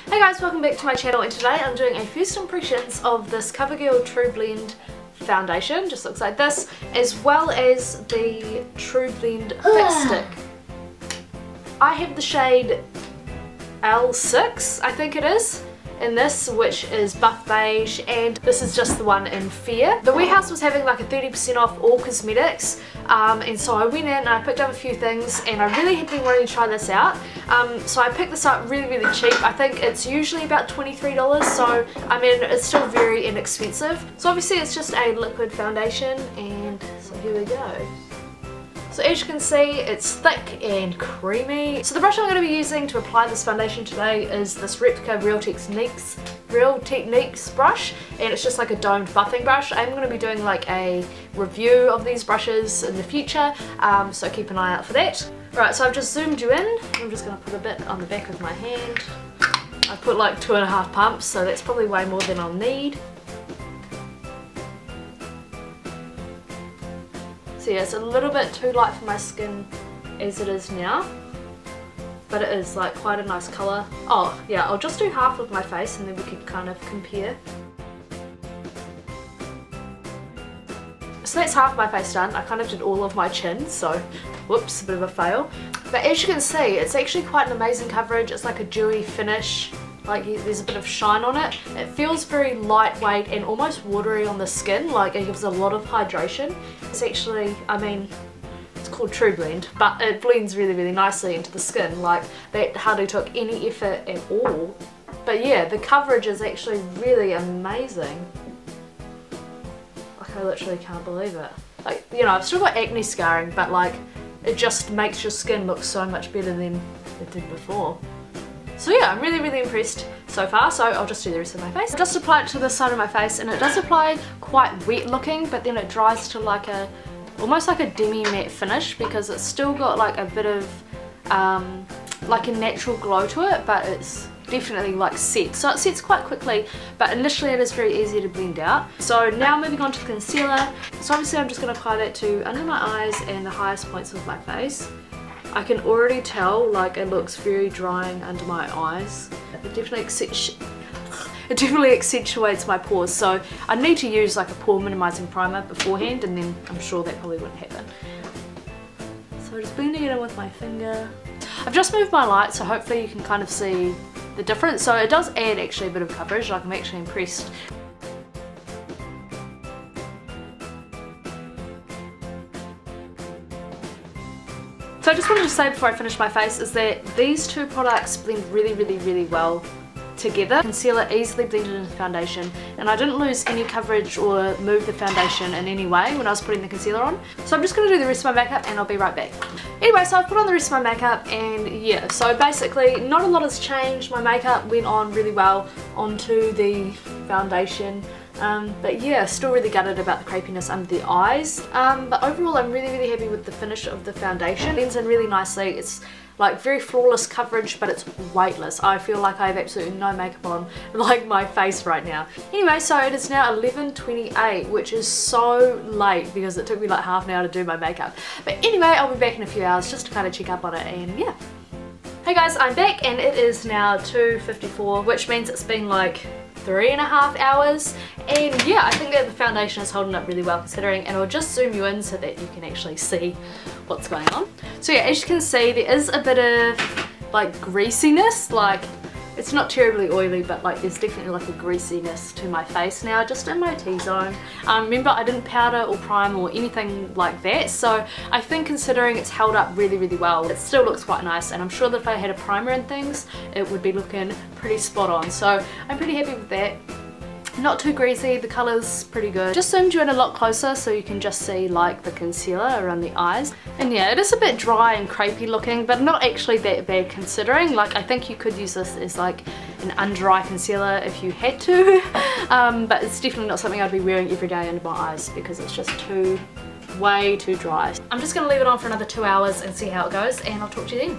Hey guys, welcome back to my channel, and today I'm doing a first impressions of this Covergirl TruBlend foundation. Just looks like this, as well as the TruBlend Fix Stick. I have the shade L6, I think it is, in this, which is buff beige, and this is just the one in Fair. The warehouse was having like a 30% off all cosmetics, and so I went in and I picked up a few things, and I really had been wanting to try this out. So I picked this up really cheap. I think it's usually about $23, so I mean it's still very inexpensive. So obviously it's just a liquid foundation, and so here we go. So as you can see, it's thick and creamy. So the brush I'm going to be using to apply this foundation today is this replica Real Techniques brush, and it's just like a domed buffing brush. I'm going to be doing like a review of these brushes in the future, so keep an eye out for that. Right, so I've just zoomed you in. I'm just going to put a bit on the back of my hand. I put like 2.5 pumps, so that's probably way more than I'll need. So yeah, it's a little bit too light for my skin as it is now, but it is like quite a nice colour. Oh yeah, I'll just do half of my face and then we can kind of compare. So that's half my face done. I kind of did all of my chin, so whoops, a bit of a fail. But as you can see, it's actually quite an amazing coverage. It's like a dewy finish. Like there's a bit of shine on it. It feels very lightweight and almost watery on the skin, like it gives a lot of hydration. It's actually, I mean, it's called TruBlend, but it blends really nicely into the skin. Like that hardly took any effort at all. But yeah, the coverage is actually really amazing. Like I literally can't believe it. Like, you know, I've still got acne scarring, but like it just makes your skin look so much better than it did before. So yeah, I'm really impressed so far, so I'll just do the rest of my face. I just apply it to this side of my face, and it does apply quite wet looking, but then it dries to like a, almost like a demi-matte finish, because it's still got like a bit of like a natural glow to it, but it's definitely like set. So it sets quite quickly, but initially it is very easy to blend out. So now moving on to the concealer. So obviously I'm just going to apply that to under my eyes and the highest points of my face. I can already tell like it looks very drying under my eyes. It definitely accentuates my pores, so I need to use like a pore minimizing primer beforehand, and then I'm sure that probably wouldn't happen. So just blending it in with my finger. I've just moved my light, so hopefully you can kind of see the difference. So it does add actually a bit of coverage, like I'm actually impressed. So I just wanted to say before I finish my face is that these two products blend really well together. Concealer easily blended into the foundation, and I didn't lose any coverage or move the foundation in any way when I was putting the concealer on. So I'm just going to do the rest of my makeup and I'll be right back. Anyway, so I've put on the rest of my makeup, and yeah, so basically not a lot has changed. My makeup went on really well onto the foundation. But yeah, still really gutted about the crepiness under the eyes, but overall I'm really happy with the finish of the foundation. It blends in really nicely. It's like very flawless coverage, but it's weightless. I feel like I have absolutely no makeup on like my face right now. Anyway, so it is now 11:28, which is so late because it took me like half an hour to do my makeup. But anyway, I'll be back in a few hours just to kind of check up on it, and yeah. Hey guys, I'm back, and it is now 2:54, which means it's been like 3.5 hours, and yeah, I think that the foundation is holding up really well considering, and I'll just zoom you in so that you can actually see what's going on. So yeah, as you can see, there is a bit of like greasiness, like it's not terribly oily, but like there's definitely like a greasiness to my face now, just in my T-zone. Remember, I didn't powder or prime or anything like that, so I think considering it's held up really well, it still looks quite nice, and I'm sure that if I had a primer and things, it would be looking pretty spot on. So I'm pretty happy with that. Not too greasy, the colour's pretty good. Just zoomed you in a lot closer so you can just see like the concealer around the eyes. And yeah, it is a bit dry and crepey looking, but not actually that bad considering. Like I think you could use this as like an under eye concealer if you had to, but it's definitely not something I'd be wearing every day under my eyes because it's just way too dry. I'm just going to leave it on for another 2 hours and see how it goes, and I'll talk to you then.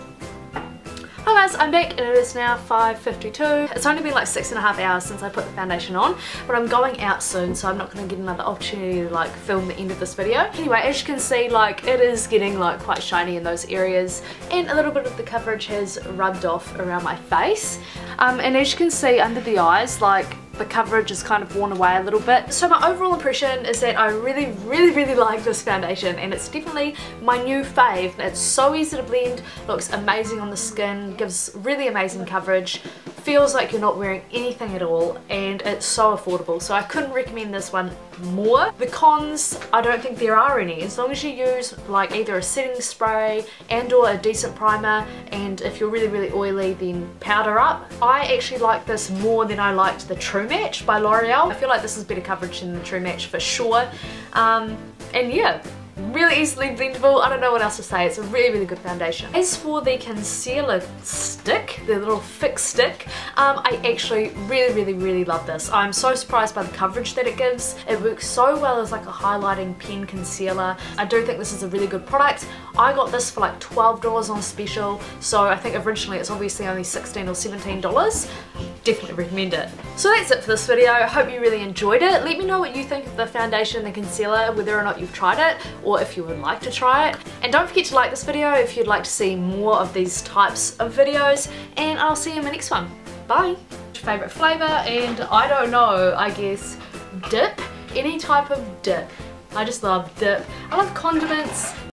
Hi guys, I'm back and it is now 5:52. It's only been like 6.5 hours since I put the foundation on, but I'm going out soon, so I'm not going to get another opportunity to like film the end of this video. Anyway, as you can see, like it is getting like quite shiny in those areas, and a little bit of the coverage has rubbed off around my face. And as you can see under the eyes, like the coverage is kind of worn away a little bit. So my overall impression is that I really like this foundation, and it's definitely my new fave. It's so easy to blend, looks amazing on the skin, gives really amazing coverage, feels like you're not wearing anything at all, and it's so affordable. So I couldn't recommend this one more. The cons, I don't think there are any. As long as you use like either a setting spray and or a decent primer, and if you're really oily then powder up. I actually like this more than I liked the True Match by L'Oreal. I feel like this is better coverage than the True Match for sure. And yeah, really easily blendable. I don't know what else to say. It's a really good foundation. As for the concealer stick, the little fix stick, I actually really love this. I'm so surprised by the coverage that it gives. It works so well as like a highlighting pen concealer. I do think this is a really good product. I got this for like $12 on special, so I think originally it's obviously only $16 or $17. Definitely recommend it. So that's it for this video. I hope you really enjoyed it. Let me know what you think of the foundation and the concealer, whether or not you've tried it, or if you would like to try it. And don't forget to like this video if you'd like to see more of these types of videos, and I'll see you in my next one. Bye! Favorite flavor, and I don't know, I guess dip? Any type of dip. I just love dip. I love condiments.